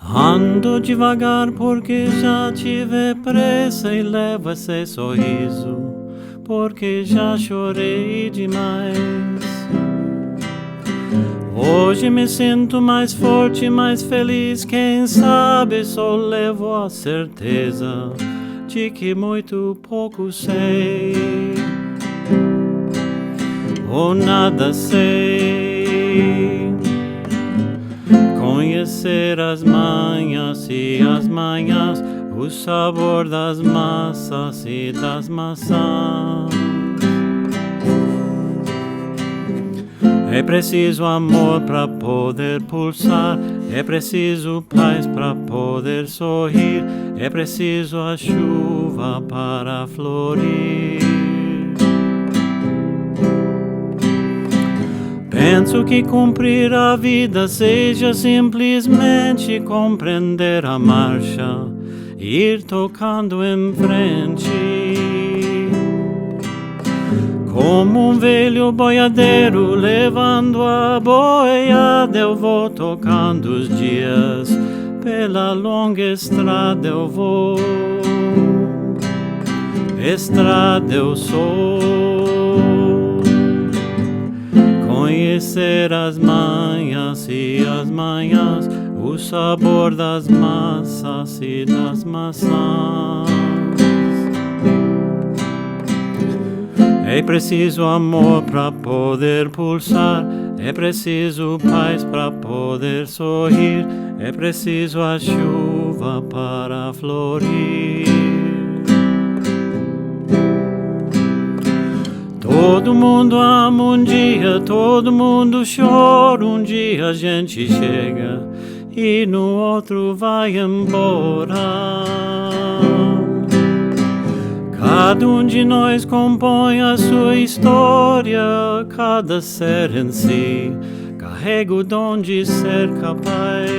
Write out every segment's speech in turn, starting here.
Ando devagar porque já tive pressa e levo esse sorriso, porque já chorei demais. Hoje me sinto mais forte, mais feliz, quem sabe só levo a certeza de que muito pouco sei, ou nada sei. Conhecer as manhas e as manhãs, o sabor das massas e das maçãs. É preciso amor para poder pulsar, é preciso paz para poder sorrir, é preciso a chuva para florir. Penso que cumprir a vida seja simplesmente compreender a marcha, ir tocando em frente. Como um velho boiadeiro levando a boiada, eu vou tocando os dias, pela longa estrada eu vou. Estrada eu sou. Conhecer as manhas e as manhãs, o sabor das massas e das maçãs. É preciso amor para poder pulsar, é preciso paz para poder sorrir, é preciso a chuva para florir. Todo mundo ama um dia, todo mundo chora um dia, a gente chega e no outro vai embora. Cada um de nós compõe a sua história, cada ser em si carrega o dom de ser capaz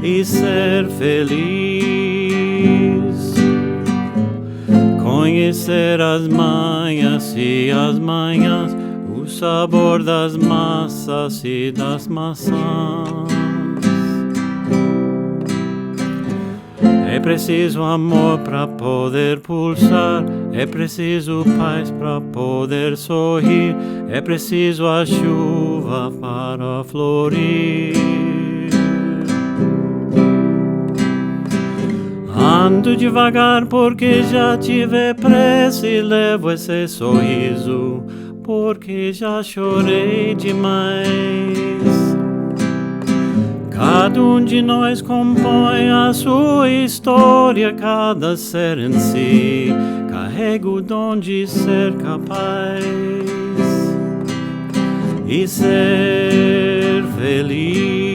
e ser feliz. Conhecer as manhas e as manhãs, o sabor das massas e das maçãs. É preciso amor para poder pulsar, é preciso paz para poder sorrir, é preciso a chuva para florir. Ando devagar porque já tive pressa e levo esse sorriso, porque já chorei demais. Cada um de nós compõe a sua história, cada ser em si carrega o dom de ser capaz e ser feliz.